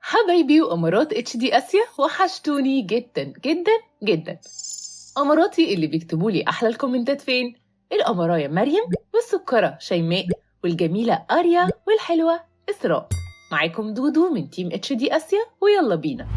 حبايبي وأمارات HD آسيا، وحشتوني جدا جدا جدا. أماراتي اللي بيكتبولي أحلى الكومنتات فين؟ الأمراية مريم، والسكرة شيماء، والجميلة آريا، والحلوة إسراء. معاكم دودو من تيم HD آسيا، ويلا بينا.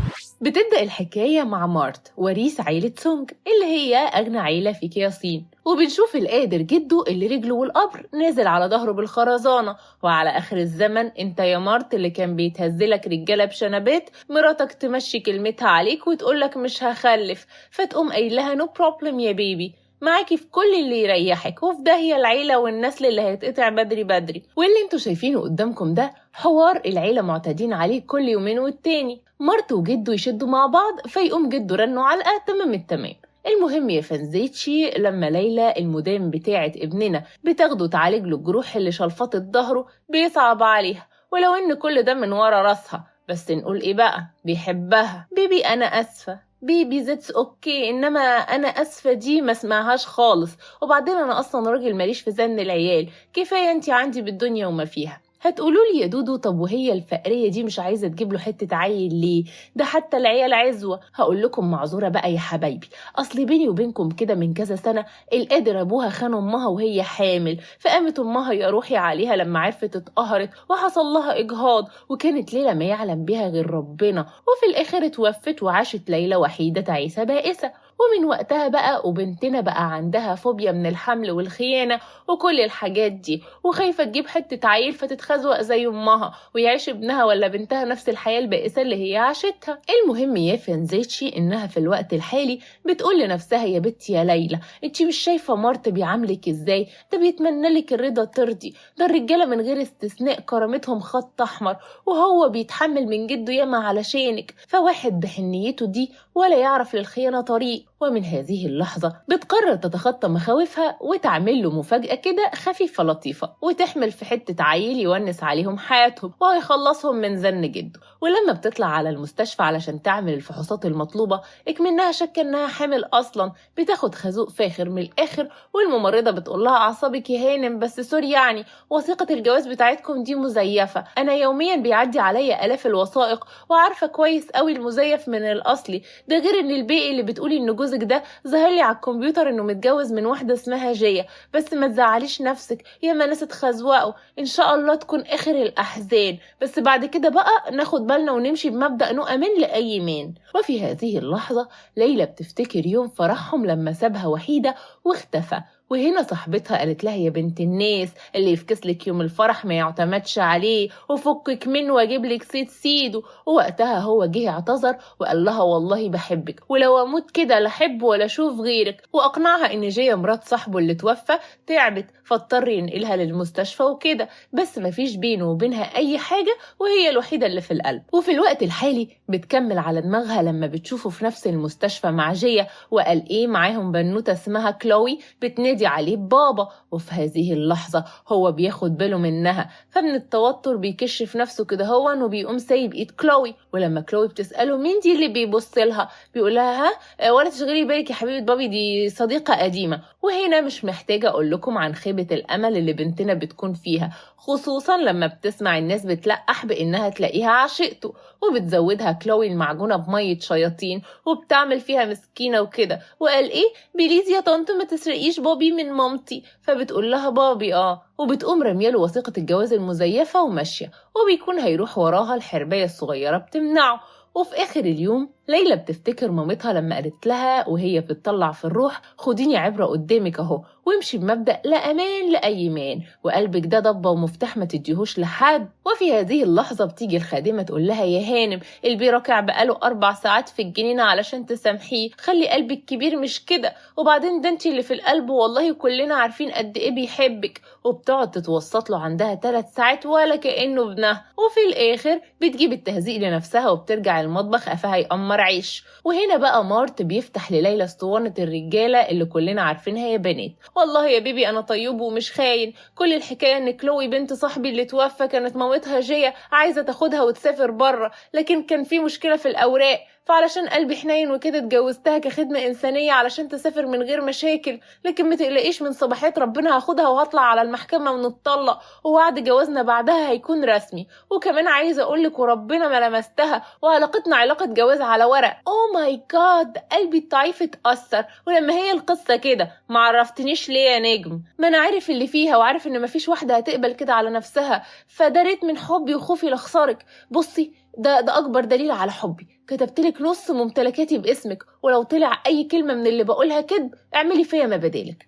بتبدأ الحكاية مع مارت وريث عيلة سونج اللي هي أغنى عيلة في كياسين، وبنشوف القادر جده اللي رجله والقبر نازل على ظهره بالخرزانة. وعلى آخر الزمن انت يا مارت اللي كان بيتهزلك رجالة بشنبات، مراتك تمشي كلمتها عليك وتقولك مش هخلف، فتقوم قايل لها نو بروبلم يا بيبي، معاكي في كل اللي يريحك، وفي ده هي العيلة والنسل اللي هيتقطع بدري بدري. واللي انتوا شايفينه قدامكم ده حوار العيلة معتادين عليه كل يومين والتاني. مارت وجده يشدوا مع بعض، فيقوم جده رنه علقة تمام التمام. المهم يا فنزيتشي، لما ليلى المدام بتاعت ابننا بتاخده تعالج له الجروح اللي شلفطت ظهره، بيصعب عليها، ولو ان كل ده من ورا راسها، بس نقول ايه بقى، بيحبها. بيبي انا اسفة، بيبي ذاتس اوكي، انما انا اسفة دي ما اسمعهاش خالص. وبعدين انا اصلا راجل ماليش في زن العيال، كفاية انتي عندي بالدنيا وما فيها. هتقولولي يا دودو، طب وهي الفقرية دي مش عايزة تجيب له حتة عيل ليه؟ ده حتى العيال عزوة. هقول لكم معذورة بقى يا حبايبي، اصل بيني وبينكم كده من كذا سنة القادر ابوها خان امها وهي حامل، فقامت امها يا روحي عليها لما عرفت اتقهرت وحصل لها اجهاض، وكانت ليلة ما يعلم بها غير ربنا، وفي الاخر اتوفت وعاشت ليلى وحيدة تعيسة بائسة. ومن وقتها بقى وبنتنا بقى عندها فوبيا من الحمل والخيانة وكل الحاجات دي، وخايفة تجيب حتة عيل فتتخزوق زي أمها ويعيش ابنها ولا بنتها نفس الحياة البائسة اللي هي عاشتها. المهم يا فنزيتشي إنها في الوقت الحالي بتقول لنفسها يا بنتي يا ليلى، انتي مش شايفة مارت بيعاملك ازاي؟ ده بيتمنى لك الرضا ترضي، ده الرجالة من غير استثناء كرامتهم خط أحمر، وهو بيتحمل من جده ياما علشانك، فواحد بحنيته دي ولا يعرف للخيانة طريق. ومن هذه اللحظة بتقرر تتخطى مخاوفها وتعمل له مفاجأة كده خفيفة لطيفة، وتحمل في حتة عيل يونس عليهم حياتهم وهيخلصهم من زن جده. ولما بتطلع على المستشفى علشان تعمل الفحوصات المطلوبة، اكمنها شك انها حامل اصلا، بتاخد خازوق فاخر من الاخر، والممرضة بتقول لها اعصابك يا هانم، بس سوري يعني وثيقة الجواز بتاعتكم دي مزيفة، انا يوميا بيعدي عليا الاف الوثائق وعارفة كويس قوي المزيف من الاصلي، ده غير ان الباقي اللي بتقولي ان جوزك ده ظهر لي على الكمبيوتر انه متجوز من واحدة اسمها جية، بس ما تزعليش نفسك يا ما ناس اتخزوقوا، ان شاء الله تكون اخر الاحزان، بس بعد كده بقى ناخد بالنا ونمشي بمبدأ نؤمن لأي مان. وفي هذه اللحظة ليلى بتفتكر يوم فرحهم لما سابها وحيدة واختفى، وهنا صاحبتها قالت لها يا بنت الناس، اللي يفكسلك يوم الفرح ما يعتمدش عليه، وفكك منه واجيب لك سيد سيده. ووقتها هو جه اعتذر وقال لها والله بحبك، ولو اموت كده لا احب ولا اشوف غيرك، واقنعها ان جايه مرات صاحبه اللي توفى تعبت فاضطر ينقلها للمستشفى وكده، بس مفيش بينه وبينها اي حاجه، وهي الوحيده اللي في القلب. وفي الوقت الحالي بتكمل على دماغها لما بتشوفه في نفس المستشفى مع جية، وقال ايه معاهم بنوته اسمها كلوي بتنادي عليه بابا. وفي هذه اللحظة هو بياخد باله منها، فمن التوتر بيكشف نفسه كده هو وبيقوم سايب ايد كلوي. ولما كلوي بتسأله مين دي اللي بيبص لها، بيقول لها ها ولا تشغلي بالك يا حبيبة بابي، دي صديقة قديمة. وهنا مش محتاجة اقول لكم عن خيبة الامل اللي بنتنا بتكون فيها، خصوصا لما بتسمع الناس بتلقح بانها تلاقيها عشقته، وبتزودها كلوي المعجونة بمية شياطين وبتعمل فيها مسكينة وكده. وقال ايه بليز يا طنط ما تسرقيش بابي من مامتي، فبتقول لها بابي وبتقوم رمياله وثيقة الجواز المزيفة وماشية، وبيكون هيروح وراها الحرباية الصغيرة بتمنعه. وفي آخر اليوم ليلى بتفتكر مامتها لما قالت لها وهي بتطلع في الروح خديني عبرة قدامك اهو، وامشي بمبدأ لا أمان لأي مان، وقلبك ده ضبة ومفتاح ما تديهوش لحد. وفي هذه اللحظة بتيجي الخادمة تقول لها يا هانم البي راكع بقاله 4 ساعات في الجنينة علشان تسامحيه، خلي قلبك كبير مش كده، وبعدين ده انتي اللي في القلب والله كلنا عارفين قد ايه بيحبك. وبتقعد تتوسط له عندها 3 ساعات ولا كأنه ابنها، وفي الآخر بتجيب التهزيق لنفسها وبترجع المطبخ قفاها يقمر عيش. وهنا بقى مارت بيفتح لليلى اسطوانة الرجالة اللي كلنا عارفينها يا بنات، والله يا بيبي انا طيب ومش خاين، كل الحكاية ان كلوي بنت صاحبي اللي توفى كانت مامتها جية عايزة تاخدها وتسافر بره، لكن كان في مشكلة في الاوراق، فعلشان قلبي حنين وكده اتجوزتها كخدمة إنسانية علشان تسافر من غير مشاكل، لكن ما تقلقيش من صباحية ربنا هاخدها وهطلع على المحكمة ونتطلق، ووعد جوازنا بعدها هيكون رسمي. وكمان عايزة أقولك وربنا ما لمستها، وعلاقتنا علاقة جواز على ورق. أوه ماي جاد، قلبي الضعيف اتأثر. ولما هي القصة كده معرفتنيش ليه يا نجم؟ ما أنا عارف اللي فيها وعارف إن مفيش واحدة هتقبل كده على نفسها، فداريت من حبي وخوفي لخسارك. بصي، ده أكبر دليل على حبي. كتبتلك نص ممتلكاتي باسمك، ولو طلع أي كلمة من اللي بقولها كذب اعملي فيا ما بدالك.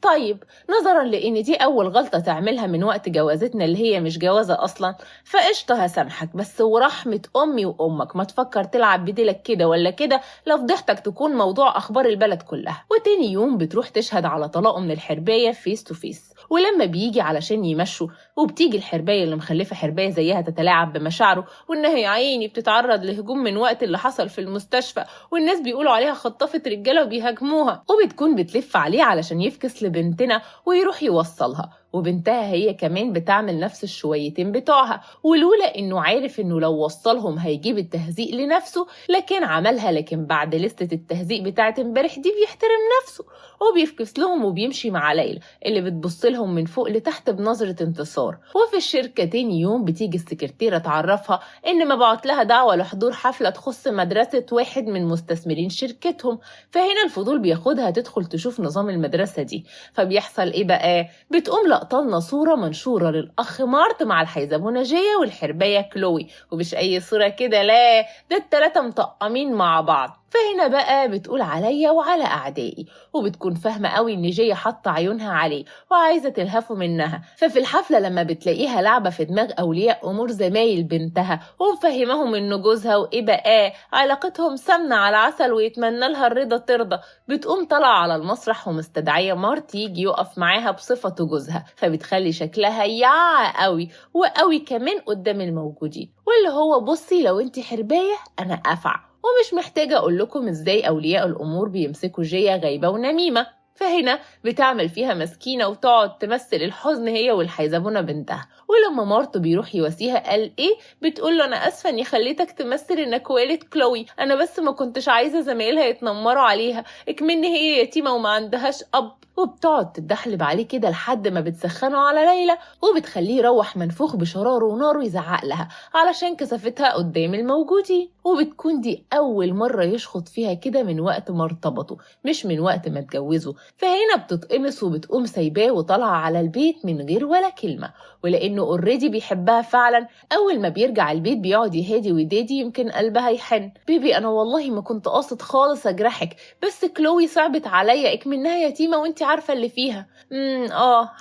طيب، نظرا لأن دي أول غلطة تعملها من وقت جوازتنا اللي هي مش جوازة أصلا، فقشطة هسامحك، بس ورحمة أمي وأمك ما تفكر تلعب بديلك كده ولا كده، لفضحتك تكون موضوع أخبار البلد كلها. وتاني يوم بتروح تشهد على طلاقه من الحرباية فيس تو فيس. ولما بيجي علشان يمشوا، وبتيجي الحرباية اللي مخلفة حرباية زيها تتلاعب بمشاعره، وإنها يا عيني بتتعرض لهجوم من وقت اللي حصل في المستشفى، والناس بيقولوا عليها خطافة رجالة وبيهاجموها، وبتكون بتلف عليه علشان يفكس لبنتنا ويروح يوصلها. وبنتها هي كمان بتعمل نفس الشويتين بتوعها، ولولا انه عارف انه لو وصلهم هيجيب التهزيق لنفسه لكن عملها. لكن بعد لستة التهزيق بتاعت امبارح دي بيحترم نفسه وبيفكس لهم وبيمشي مع ليلى اللي بتبص لهم من فوق لتحت بنظرة انتصار. وفي الشركة تاني يوم بتيجي السكرتيرة تعرفها ان مبعوت لها دعوة لحضور حفلة تخص مدرسة واحد من مستثمرين شركتهم. فهنا الفضول بياخدها تدخل تشوف نظام المدرسة دي. فبيحصل ايه بقى؟ بتقوم لقطالنا صورة منشورة للأخ مارت مع الحيزبونة جيا والحرباية كلوي، ومش أي صورة كده، لا، ده التلاتة مطقمين مع بعض. فهنا بقى بتقول عليا وعلى أعدائي، وبتكون فاهمة قوي إن جيا حاطة عيونها عليه وعايزة تلهفه منها. ففي الحفلة لما بتلاقيها لعبة في دماغ أولياء أمور زمايل بنتها ومفهمهم إنه جوزها وإيه بقى علاقتهم سمنة على عسل ويتمنى لها الرضا ترضى، بتقوم طالعة على المسرح ومستدعية مارت يجي يقف معاها بصفته جوزها. فبتخلي شكلها ياع قوي وقوي كمان قدام الموجودين، واللي هو بصي لو انتي حرباية أنا أفع. ومش محتاجة أقول لكم إزاي أولياء الأمور بيمسكوا جيا غايبة ونميمة. فهنا بتعمل فيها مسكينة وتقعد تمثل الحزن هي والحيزبونة بنتها. ولما مارتو بيروح يواسيها قال إيه؟ بتقول له أنا أسفة إني خليتك تمثل إنك والد كلوي، أنا بس ما كنتش عايزة زمايلها يتنمروا عليها، اكمن هي يتيمة وما عندهاش أب. وبتقعد تدحلب عليه كده لحد ما بتسخنه على ليلى وبتخليه يروح منفوخ بشراره وناره يزعق لها علشان كسفتها قدام الموجودين. وبتكون دي أول مرة يشخط فيها كده من وقت ما ارتبطوا، مش من وقت ما اتجوزوا. فهنا بتتقمص وبتقوم سايباه وطالعة على البيت من غير ولا كلمة. ولأنه اوريدي بيحبها فعلا، أول ما بيرجع البيت بيقعد يهادي ويدادي يمكن قلبها يحن. بيبي أنا والله ما كنت قاصد خالص أجرحك، بس كلوي صعبت عليا اكمنها يتيمة وانتي عارفة اللي فيها.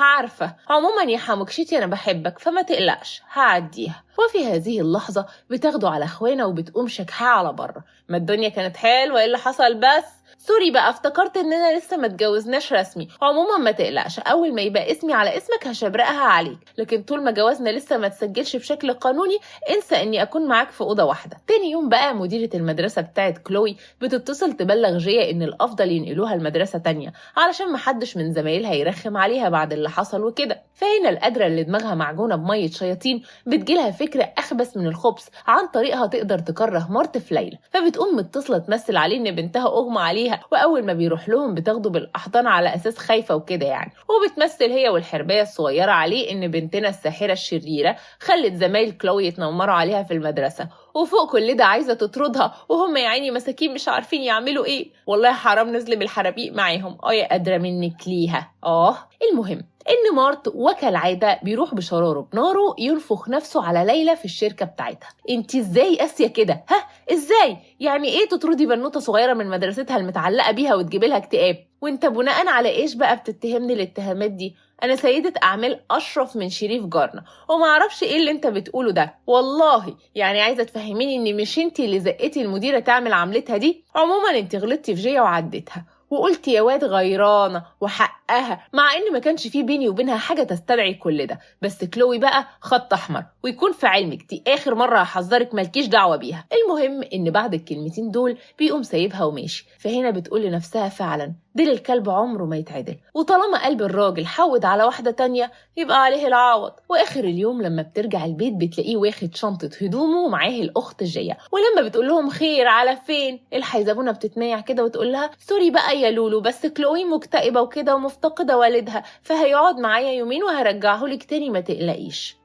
عارفة. عموما يا حموكشتي أنا بحبك فما تقلقش هعديها. وفي هذه اللحظة بتاخده على اخوانا وبتقوم شكحاه على بره. ما الدنيا كانت حلوة، ايه اللي حصل بس؟ سوري بقى، افتكرت اننا لسه ما اتجوزناش رسمي. عموما ما تقلقش، اول ما يبقى اسمي على اسمك هشبرقها عليك، لكن طول ما جوازنا لسه ما تسجلش بشكل قانوني انسى اني اكون معاك في اوضه واحده. تاني يوم بقى مديره المدرسه بتاعت كلوي بتتصل تبلغ جيا ان الافضل ينقلوها لمدرسه تانية علشان محدش من زمايلها يرخم عليها بعد اللي حصل وكده. فهنا القادره اللي دماغها معجونه بميه شياطين بتجيلها فكره اخبث من الخبث عن طريقها تقدر تكره مارت في ليلى. فبتقوم متصله تمثل عليه ان بنتها اغمى عليها، واول ما بيروح لهم بتاخده بالاحضان على اساس خايفه وكده يعني. وبتمثل هي والحربايه الصغيره عليه ان بنتنا الساحره الشريره خلت زمايل كلوي يتنمروا عليها في المدرسه، وفوق كل ده عايزه تطردها وهم يا عيني مساكين مش عارفين يعملوا ايه. والله حرام نظلم الحرابيق معاهم، يا قادره منك ليها. المهم ان مارت وكالعاده بيروح بشراره بناره ينفخ نفسه على ليلى في الشركه بتاعتها. انت ازاي قاسيه كده؟ ازاي يعني ايه تطردي بنوته صغيره من مدرستها المتعلقه بيها وتجيب لها اكتئاب؟ وانت بناء على ايش بقى بتتهمني الاتهامات دي؟ انا سيده اعمال اشرف من شريف جارنا وما اعرفش ايه اللي انت بتقوله ده. والله يعني عايزه تفهميني ان مش انت اللي زقتي المديره تعمل عملتها دي؟ عموما انت غلطتي في جيا وعديتها وقلت يا واد غيرانه وحقها، مع ان ما كانش فيه بيني وبينها حاجه تستدعي كل ده. بس كلوي بقى خط احمر، ويكون في علمك دي اخر مره هحذرك مالكيش دعوه بيها. المهم ان بعد الكلمتين دول بيقوم سايبها وماشي. فهنا بتقول لنفسها فعلا ديل الكلب عمره ما يتعدل، وطالما قلب الراجل حود على واحدة تانية يبقى عليه العوض. وآخر اليوم لما بترجع البيت بتلاقيه واخد شنطة هدومه ومعاه الأخت جية، ولما بتقول لهم خير على فين الحيزبونة بتتنيع كده وتقول لها سوري بقى يا لولو، بس كلوي مكتئبة وكده ومفتقدة والدها، فهيقعد معايا يومين وهرجعهولك تاني ما تقلقيش.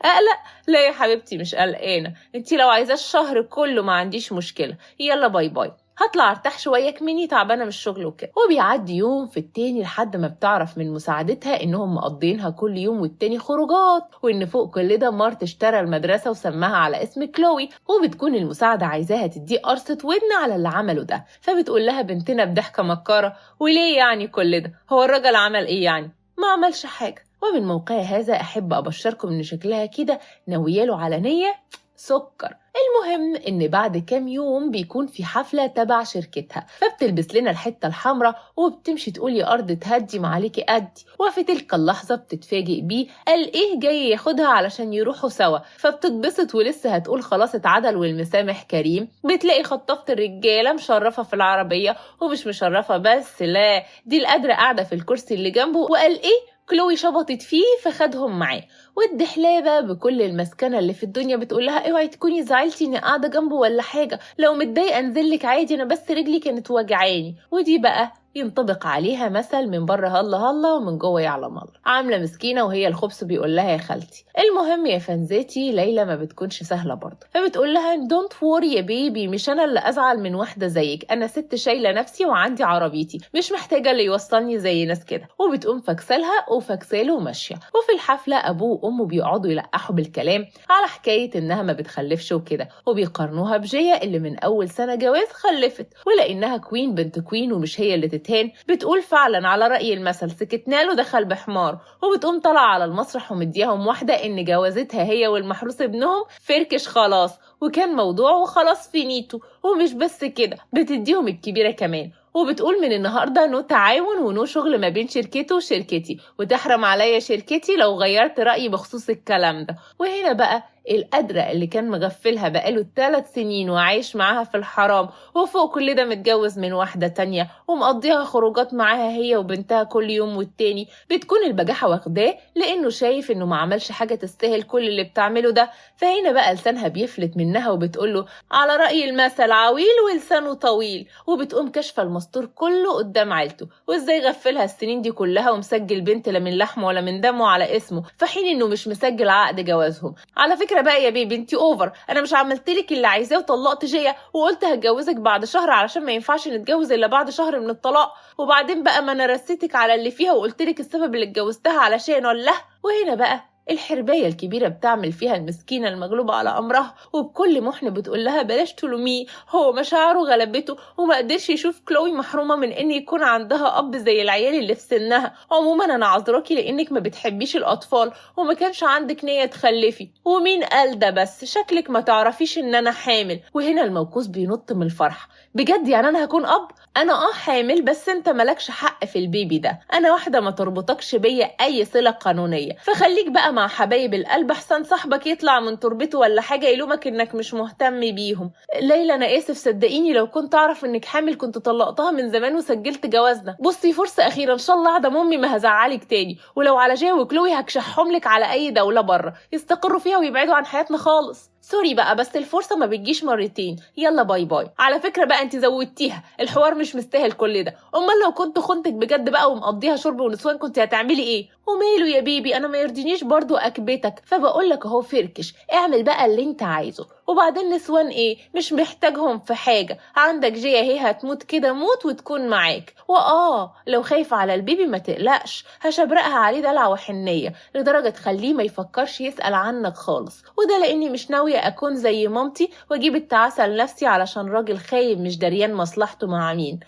اقلق؟ لا يا حبيبتي مش قلقانة، انتي لو عايزاه الشهر كله ما عنديش مشكلة، يلا باي باي، هطلع ارتاح شوية كمني تعبانة من الشغل وكده. وبيعدي يوم في التاني لحد ما بتعرف من مساعدتها انهم مقضينها كل يوم والتاني خروجات، وان فوق كل ده مارت اشترى المدرسة وسماها على اسم كلوي. وبتكون المساعدة عايزاها تديه قرصة ودن على اللي عمله ده، فبتقول لها بنتنا بضحكة مكارة وليه يعني كل ده، هو الراجل عمل ايه يعني؟ ما عملش حاجة. ومن موقع هذا أحب أبشركم إن شكلها كده ناوياله على نية سكر. المهم إن بعد كام يوم بيكون في حفلة تبع شركتها، فبتلبس لنا الحتة الحمراء وبتمشي تقول يا أرض تهدي معاليكي أدي. وفي تلك اللحظة بتتفاجئ بيه، قال إيه جاي ياخدها علشان يروحوا سوا، فبتتبسط ولسه هتقول خلاص اتعدل والمسامح كريم، بتلاقي خطافة الرجالة مشرفة في العربية، ومش مشرفة بس، لا دي القادرة قاعدة في الكرسي اللي جنبه، وقال إيه كلوي شبطت فيه فخدهم معاه. والدحلابة بكل المسكنة اللي في الدنيا بتقول لها اوعي تكوني زعلتي اني قاعدة جنبه ولا حاجة، لو متضايقة انزلك عادي، انا بس رجلي كانت وجعاني. ودي بقى ينطبق عليها مثل من بره هلا هلا ومن جوه يعلم الله، عاملة مسكينة وهي الخبز بيقول لها يا خالتي. المهم يا فنزاتي ليلى ما بتكونش سهلة برضه، فبتقول لها دونت ووري يا بيبي، مش انا اللي ازعل من واحدة زيك، انا ست شايلة نفسي وعندي عربيتي، مش محتاجة اللي يوصلني زي ناس كده. وبتقوم فاكسلها وفاكساله وماشية. وفي الحفلة ابوه وامه بيقعدوا يلقحوا بالكلام على حكاية انها ما بتخلفش وكده، وبيقارنوها بجية اللي من اول سنة جواز خلفت، ولانها كوين بنت كوين ومش هي اللي تتهان، بتقول فعلا على رأي المثل سكتنا له دخل بحمار. وبتقوم طالعة على المسرح ومدياهم واحدة ان جوازتها هي والمحروس ابنهم فركش خلاص، وكان موضوع وخلاص فينيتو. ومش بس كده، بتديهم الكبيرة كمان، وبتقول من النهاردة نو تعاون ونو شغل ما بين شركته وشركتي، وتحرم عليا شركتي لو غيرت رأيي بخصوص الكلام ده. وهنا بقى القادرة اللي كان مغفلها بقاله 3 سنين وعايش معاها في الحرام، وفوق كل ده متجوز من واحدة تانية ومقضيها خروجات معاها هي وبنتها كل يوم والتاني، بتكون البجاحة واخداه لأنه شايف إنه ما عملش حاجة تستاهل كل اللي بتعمله ده. فهنا بقى لسانها بيفلت منها وبتقوله على رأي المثل عويل ولسانه طويل. وبتقوم كشفة المستور كله قدام عيلته، وإزاي غفلها السنين دي كلها ومسجل بنت لا من لحمه ولا من دمه على اسمه، في حين إنه مش مسجل عقد جوازهم. على فكرة بقى يا بيبي انتي اوفر، انا مش عملتلك اللي عايزاه وطلقت جيا وقلت هتجوزك بعد شهر علشان ما ينفعش نتجوز الا بعد شهر من الطلاق، وبعدين بقى ما انا رسيتك على اللي فيها وقلتلك السبب اللي اتجوزتها علشان ولا. وهنا بقى الحرباية الكبيرة بتعمل فيها المسكينة المغلوبة على أمرها، وبكل محن بتقول لها بلاش تلوميه، هو مشاعره غلبته وما قدرش يشوف كلوي محرومة من إن يكون عندها أب زي العيال اللي في سنها. عموما أنا عذراكي لأنك ما بتحبيش الأطفال وما كانش عندك نية تخلفي، ومين قال ده؟ بس شكلك ما تعرفيش إن أنا حامل. وهنا الموقوس بينط من الفرحة، بجد يعني أنا هكون أب؟ أنا حامل، بس أنت ملكش حق في البيبي ده، أنا واحدة ما تربطكش بيا أي صلة قانونية، فخليك بقى مع حبايب القلب احسن صاحبك يطلع من تربته ولا حاجة يلومك انك مش مهتم بيهم. ليلى انا اسف، صدقيني لو كنت اعرف انك حامل كنت طلقتها من زمان وسجلت جوازنا. بصي فرصة اخيرة، ان شاء الله عدم امي ما هزعلك تاني، ولو على جاي وكلوي هكشحهم لك على اي دولة بره يستقروا فيها ويبعدوا عن حياتنا خالص. سوري بقى بس الفرصة ما بتجيش مرتين، يلا باي باي. على فكرة بقى انت زودتيها، الحوار مش مستاهل كل ده، امال لو كنت خنتك بجد بقى ومقضيها شرب ونسوان كنت هتعملي ايه؟ وماله يا بيبي، انا ما يرضينيش برضو اكبتك، فبقولك اهو فركش اعمل بقى اللي انت عايزه. وبعدين نسوان ايه؟ مش محتاجهم في حاجة، عندك جيا هي هتموت كده موت وتكون معاك. لو خايف على البيبي ما تقلقش، هشبرقها عليه دلع وحنية لدرجة تخليه ما يفكرش يسأل عنك خالص، وده لاني مش ناوية اكون زي مامتي واجيب التعاسة لنفسي علشان راجل خايب مش دريان مصلحته مع مين.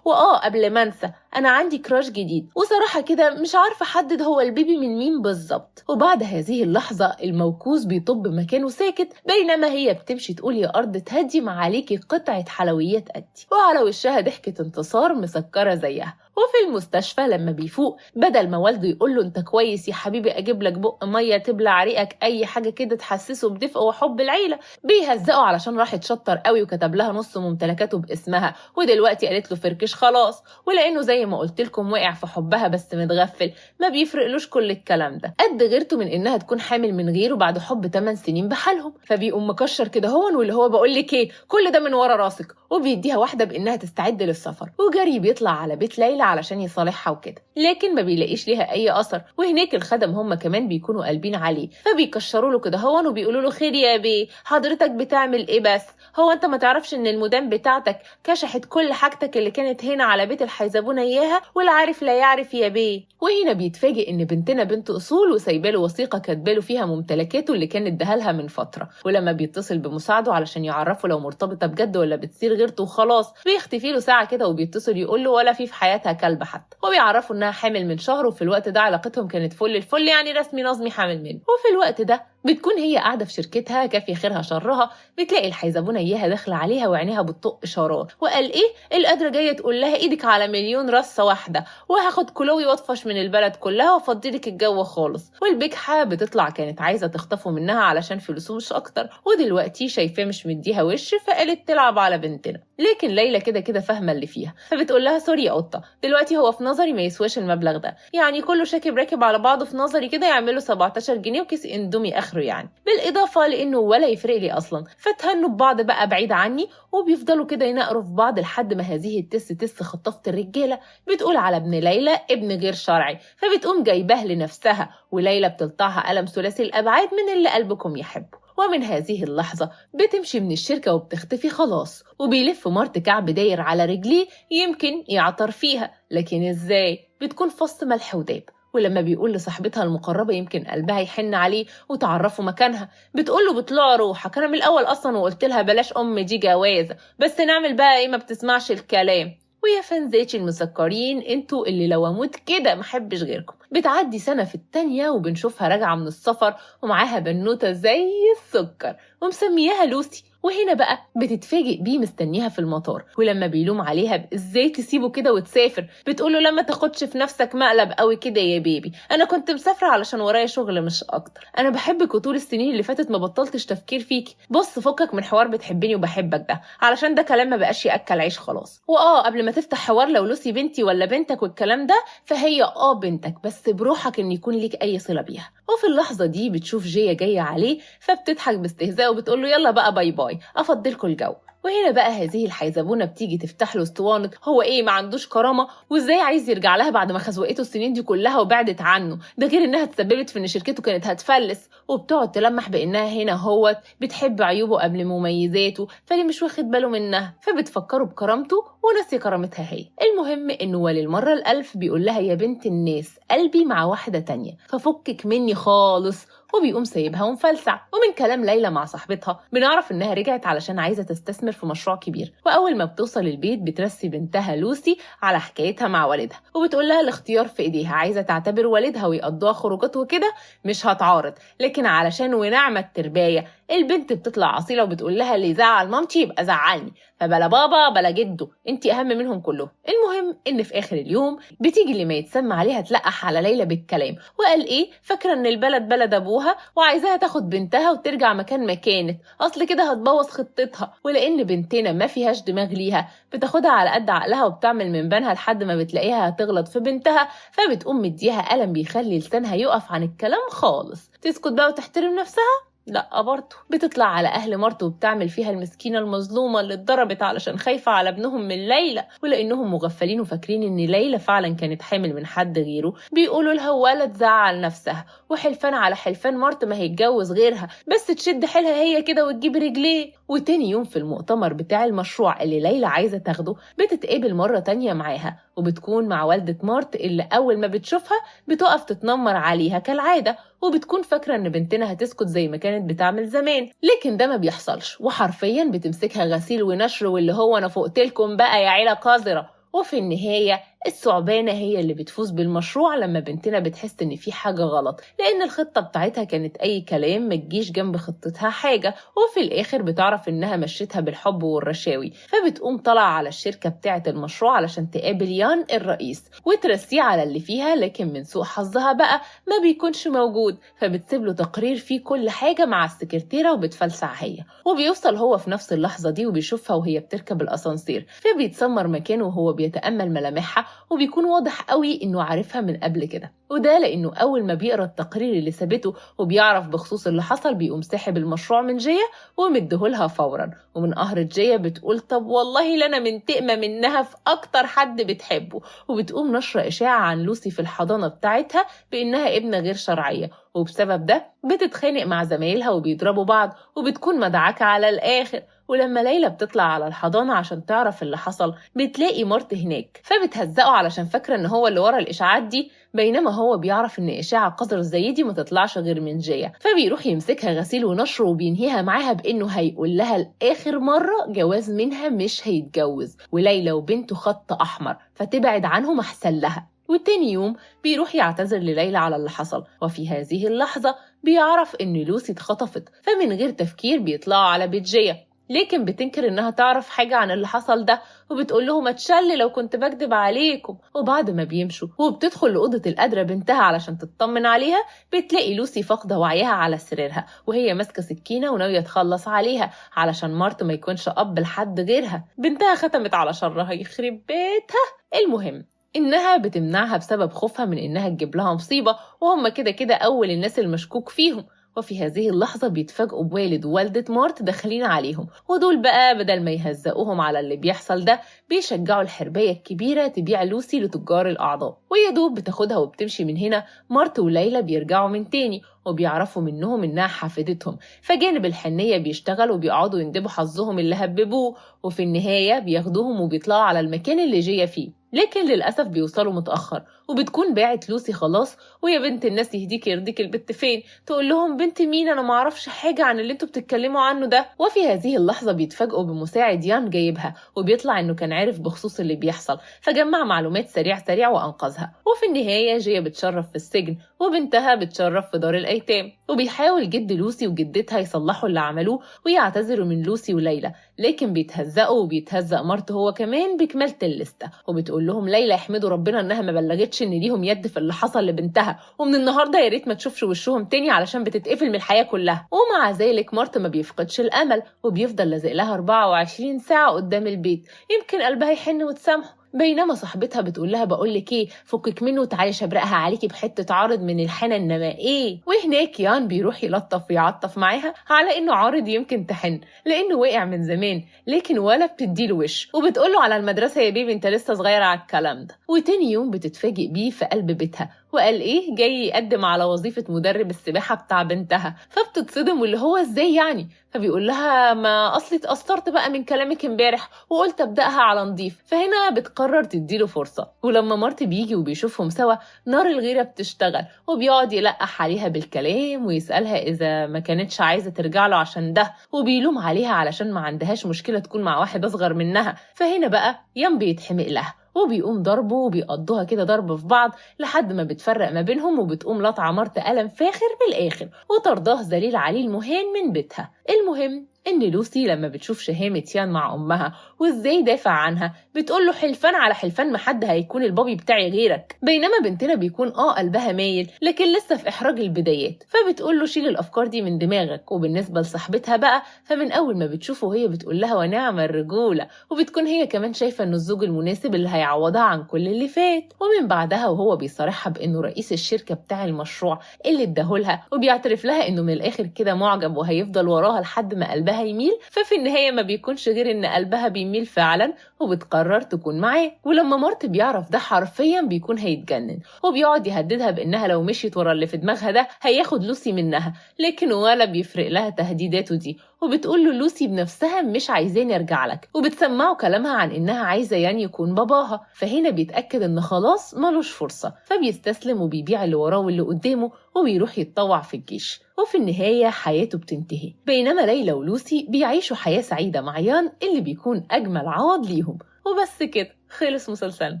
قبل ما انسى، انا عندي كراش جديد وصراحة كده مش عارفة احدد هو البيبي من مين بالظبط. وبعد هذه اللحظة الموكوس بيطب مكانه ساكت، بينما هي بتمشي تقول يا ارض تهدي معاليكي قطعة حلويات قدي، وعلى وشها ضحكة انتصار مسكرة زيها. وفي المستشفى لما بيفوق بدل ما والده يقول له انت كويس يا حبيبي اجيب لك بق ميه تبلع ريقك اي حاجه كده تحسسه بدفء وحب العيله، بيهزقه علشان راح اتشطر قوي وكتب لها نص ممتلكاته باسمها ودلوقتي قالت له فركش خلاص، ولانه زي ما قلت لكم وقع في حبها بس متغفل ما بيفرقلوش كل الكلام ده، قد غيرته من انها تكون حامل من غيره بعد حب 8 سنين بحالهم، فبيقوم مكشر كده هون واللي هو بقول لك ايه كل ده من ورا راسك، وبيديها واحده بانها تستعد للسفر، وجري بيطلع على بيت ليلى علشان يصالحها وكده، لكن ما بيلاقيش ليها اي اثر، وهناك الخدم هم كمان بيكونوا قلبين عليه، فبيكشروا له كده هون وبيقولوا له خير يا بيه حضرتك بتعمل ايه بس هو انت ما تعرفش ان المدام بتاعتك كشحت كل حاجتك اللي كانت هنا على بيت الحيزبونه اياها ولا عارف لا يعرف يا بيه. وهنا بيتفاجئ ان بنتنا بنت اصول وسايباله وثيقه كاتباله فيها ممتلكاته اللي كانت اداها من فتره، ولما بيتصل بمساعده علشان يعرفه لو مرتبطه بجد ولا بتصير غيرته وخلاص بيختفي له ساعه كده وبيتصل يقول له ولا في حياتها كلب حتى، وبيعرفوا انها حامل من شهر، وفي الوقت ده علاقتهم كانت فل الفل يعني رسمي نظمي حامل منه، وفي الوقت ده بتكون هي قاعده في شركتها كافي خيرها شرها بتلاقي الحيزبونه اياها داخله عليها وعينيها بتطق اشارات، وقال ايه القادره جايه تقول لها ايدك على مليون رصه واحده وهاخد كلوي واطفش من البلد كلها وافضلك الجو خالص، والبجحه بتطلع كانت عايزه تخطفه منها علشان فلوسه مش اكتر، ودلوقتي شايفاه مش مديها وش فقالت تلعب على بنتنا، لكن ليلى كده كده فاهمه اللي فيها فبتقول لها سوري يا قطه دلوقتي هو في نظري ما يسواش المبلغ ده، يعني كله شاكب راكب على بعضه في نظري كده يعملوا 17 جنيه وكيس اندومي اخره يعني، بالاضافه لانه ولا يفرق لي اصلا، فتهنوا ببعض بقى بعيد عني، وبيفضلوا كده ينقروا في بعض لحد ما هذه التس خطافه الرجاله بتقول على ابن ليلى ابن غير شرعي، فبتقوم جايباه لنفسها، وليلى بتلطعها قلم ثلاثي الابعاد من اللي قلبكم يحبه. ومن هذه اللحظة بتمشي من الشركة وبتختفي خلاص، وبيلف مارت كعب داير على رجليه يمكن يعطر فيها، لكن ازاي بتكون فص ملح وداب، ولما بيقول لصاحبتها المقربة يمكن قلبها يحن عليه وتعرفه مكانها بتقول له بطلع روحك انا من الاول اصلا وقلت لها بلاش دي جوازة بس نعمل بقى ايه ما بتسمعش الكلام، ويا فنزاتي المسكرين انتوا اللي لو اموت كده محبش غيركم. بتعدي سنة في التانية وبنشوفها راجعة من السفر ومعاها بنوتة زي السكر ومسمياها لوسي، وهنا بقى بتتفاجئ بيه مستنيها في المطار، ولما بيلوم عليها ازاي تسيبه كده وتسافر بتقوله لما تاخدش في نفسك مقلب قوي كده يا بيبي انا كنت مسافرة علشان ورايا شغل مش اكتر، انا بحبك وطول السنين اللي فاتت ما بطلتش تفكير فيكي، بص فكك من حوار بتحبني وبحبك ده علشان ده كلام ما بقاش ياكل عيش خلاص، قبل ما تفتح حوار لو لوسي بنتي ولا بنتك والكلام ده فهي بنتك بس بروحك ان يكون ليك اي صله بيها. وفي اللحظه دي بتشوف جيا جايه عليه فبتضحك باستهزاء وبتقول له يلا بقى باي باي افضلكوا الجو، وهنا بقى هذه الحيزبونه بتيجي تفتح له اسطوانه هو ايه ما عندوش كرامه وازاي عايز يرجع لها بعد ما خزوقته السنين دي كلها وبعدت عنه، ده غير انها تسببت في ان شركته كانت هتفلس، وبتقعد تلمح بانها هنا هو بتحب عيوبه قبل مميزاته فاللي مش واخد باله منها، فبتفكره بكرامته وناسي كرامتها هي. المهم انه وللمره الالف بيقول لها يا بنت الناس قلبي مع واحده تانية ففكك مني خالص، وبيقوم سايبها ومفلسع. ومن كلام ليلى مع صاحبتها بنعرف انها رجعت علشان عايزه تستثمر في مشروع كبير، واول ما بتوصل البيت بترسي بنتها لوسي على حكايتها مع والدها وبتقول لها الاختيار في ايديها، عايزه تعتبر والدها ويقضوها خروجات وكده مش هتعارض، لكن علشان ونعمه التربايه البنت بتطلع اصيله وبتقول لها اللي يزعل مامتي يبقى زعلني، فبلا بابا بلا جده انتي اهم منهم كلهم. المهم ان في اخر اليوم بتيجي اللي ما يتسمى عليها تلقح على ليلى بالكلام، وقال ايه فاكره ان البلد بلد ابوها وعايزاها تاخد بنتها وترجع مكان ما كانت، اصل كده هتبوظ خطتها، ولان بنتنا ما فيهاش دماغ ليها بتاخدها على قد عقلها وبتعمل من بينها لحد ما بتلاقيها هتغلط في بنتها فبتقوم مديها قلم بيخلي لسانها يقف عن الكلام خالص، تسكت بقى وتحترم نفسها. لا برضه بتطلع على اهل مرته وبتعمل فيها المسكينه المظلومه اللي اتضربت علشان خايفه على ابنهم من ليلى، ولانهم مغفلين وفاكرين ان ليلى فعلا كانت حامل من حد غيره بيقولوا لها ولا تزعل نفسها وحلفان على حلفان مرت ما هيتجوز غيرها بس تشد حيلها هي كده وتجيب رجليه. وتاني يوم في المؤتمر بتاع المشروع اللي ليلى عايزه تاخده بتتقابل مره تانية معاها وبتكون مع والده مارت اللي اول ما بتشوفها بتقف تتنمر عليها كالعاده، وبتكون فاكره ان بنتنا هتسكت زي ما كانت بتعمل زمان، لكن ده ما بيحصلش وحرفيا بتمسكها غسيل ونشر واللي هو انا فوقتلكم بقى يا عيله قذره، وفي النهايه الثعبانة هي اللي بتفوز بالمشروع لما بنتنا بتحس إن في حاجة غلط، لأن الخطة بتاعتها كانت أي كلام، ما تجيش جنب خطتها حاجة، وفي الآخر بتعرف إنها مشيتها بالحب والرشاوي، فبتقوم طالعة على الشركة بتاعة المشروع علشان تقابل يان الرئيس وترسيه على اللي فيها. لكن من سوء حظها بقى ما بيكونش موجود، فبتسيب له تقرير فيه كل حاجة مع السكرتيرة وبتفلسع هي. وبيوصل هو في نفس اللحظة دي وبيشوفها وهي بتركب الأسانسير، فبيتسمر مكانه وهو بيتأمل ملامحها، وبيكون واضح قوي إنه عارفها من قبل كده. وده لأنه أول ما بيقرأ التقرير اللي سابته وبيعرف بخصوص اللي حصل بيقوم ساحب المشروع من جيا ومديهولها فورا. ومن قهرة جيا بتقول طب والله لنا منتقمة منها في أكتر حد بتحبه، وبتقوم نشر إشاعة عن لوسي في الحضانة بتاعتها بإنها ابنة غير شرعية، وبسبب ده بتتخانق مع زمايلها وبيضربوا بعض، وبتكون مدعكة على الآخر. ولما ليلى بتطلع على الحضانة عشان تعرف اللي حصل بتلاقي مارت هناك، فبتهزقه علشان فاكرة ان هو اللي ورا الإشاعات دي، بينما هو بيعرف ان إشاعة قذرة زي دي ما تطلعش غير من جيا. فبيروح يمسكها غسيل ونشر وبينهيها معاها بانه هيقول لها لآخر مرة جواز منها مش هيتجوز، وليلى وبنته خط أحمر فتبعد عنهم أحسن لها. وتاني يوم بيروح يعتذر لليلى على اللي حصل، وفي هذه اللحظة بيعرف ان لوسي اتخطفت، فمن غير تفكير بيطلعوا على بيت جيا، لكن بتنكر انها تعرف حاجة عن اللي حصل ده، وبتقول لهم اتشل لو كنت بكدب عليكم. وبعد ما بيمشوا وبتدخل لأوضة القدرة بنتها علشان تطمن عليها، بتلاقي لوسي فاقدة وعيها على سريرها وهي ماسكة سكينة وناوية تخلص عليها علشان مارت ما يكونش أب لحد غيرها. بنتها ختمت على شرها يخرب بيتها. المهم إنها بتمنعها بسبب خوفها من إنها تجيب لها مصيبة، وهم كده كده أول الناس المشكوك فيهم. وفي هذه اللحظة بيتفاجئوا بوالد ووالدة مارت داخلين عليهم، ودول بقى بدل ما يهزقوهم على اللي بيحصل ده بيشجعوا الحرباية الكبيرة تبيع لوسي لتجار الأعضاء، ويدوب بتاخدها وبتمشي من هنا. مارت وليلى بيرجعوا من تاني وبيعرفوا منهم إنها حفيدتهم، فجانب الحنية بيشتغل وبيقعدوا يندبوا حظهم اللي هببوه، وفي النهاية بياخدوهم وبيطلعوا على المكان اللي جيا فيه. لكن للأسف بيوصلوا متأخر، وبتكون باعت لوسي خلاص. ويا بنت الناس يهديك يرضيك البت فين؟ تقول لهم بنت مين؟ أنا معرفش حاجة عن اللي انتوا بتتكلموا عنه ده. وفي هذه اللحظة بيتفاجئوا بمساعد يان جايبها، وبيطلع إنه كان عارف بخصوص اللي بيحصل، فجمع معلومات سريع وأنقذها. وفي النهاية جيا بتشرف في السجن وبنتها بتشرف في دار الأيتام، وبيحاول جد لوسي وجدتها يصلحوا اللي عملوه ويعتذروا من لوسي وليلى، لكن بيتهزقوا وبيتهزق مارت هو كمان بكمالة الليستة. وبتقول لهم ليلى يحمدوا ربنا انها ما بلغتش ان ليهم يد في اللي حصل لبنتها، ومن النهارده يا ريت ما تشوفش وشهم تاني علشان بتتقفل من الحياة كلها. ومع ذلك مارت ما بيفقدش الامل وبيفضل لازق لها 24 ساعة قدام البيت، يمكن قلبها يحن وتسامحه. بينما صاحبتها بتقول لها بقولك ايه، فكك منه وتعالي شبرقها عليكي بحته عارض من الحنة انما ايه. وهناك يان بيروح يلطف ويعطف معاها على انه عارض يمكن تحن لانه وقع من زمان، لكن ولا بتديله وش، وبتقوله على المدرسه يا بيبي انت لسه صغير على الكلام ده. وتاني يوم بتتفاجئ بيه في قلب بيتها، وقال ايه جاي يقدم على وظيفه مدرب السباحه بتاع بنتها. فبتتصدم واللي هو ازاي يعني؟ فبيقول لها ما اصلي اتأثرت بقى من كلامك امبارح وقلت ابداها على نضيف. فهنا بتقرر تديله فرصه. ولما مارت بيجي وبيشوفهم سوا نار الغيره بتشتغل، وبيقعد يلقح عليها بالكلام ويسالها اذا ما كانتش عايزه ترجع له عشان ده، وبيلوم عليها علشان ما عندهاش مشكله تكون مع واحد اصغر منها. فهنا بقى يان بيتحمق لها وبيقوم ضربه وبيقضوها كده ضرب في بعض لحد ما بتفرق ما بينهم، وبتقوم لطعة مارت قلم فاخر بالآخر وطرداه ذليل عليه المهان من بيتها. المهم إن لوسي لما بتشوف شهامة يان مع أمها وإزاي دافع عنها بتقول له حلفان على حلفان محد هيكون البابي بتاعي غيرك. بينما بنتنا بيكون قلبها مايل لكن لسه في إحراج البدايات، فبتقول له شيل الأفكار دي من دماغك. وبالنسبة لصاحبتها بقى فمن أول ما بتشوفه هي بتقول لها ونعم الرجولة، وبتكون هي كمان شايفة إنه الزوج المناسب اللي هيعوضها عن كل اللي فات. ومن بعدها وهو بيصارحها بإنه رئيس الشركة بتاع المشروع اللي اداهولها، وبيعترف لها إنه من الآخر كده معجب وهيفضل وراها لحد ما قلبها يميل، ففي النهاية ما بيكونش غير إن قلبها بيميل فعلا وبتقرر تكون معاه. ولما مارت بيعرف ده حرفيا بيكون هيتجنن، وبيقعد يهددها بإنها لو مشيت ورا اللي في دماغها ده هياخد لوسي منها، لكن ولا بيفرق لها تهديداته دي. وبتقول له لوسي بنفسها مش عايزاني ارجع لك، وبتسمعه كلامها عن انها عايزه يان يكون باباها. فهنا بيتاكد ان خلاص ملوش فرصه، فبيستسلم وبيبيع اللي وراه واللي قدامه وبيروح يتطوع في الجيش. وفي النهايه حياته بتنتهي، بينما ليلى ولوسي بيعيشوا حياه سعيده مع يان اللي بيكون اجمل عوض ليهم. وبس كده خلص مسلسلنا.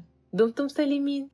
دمتم سالمين.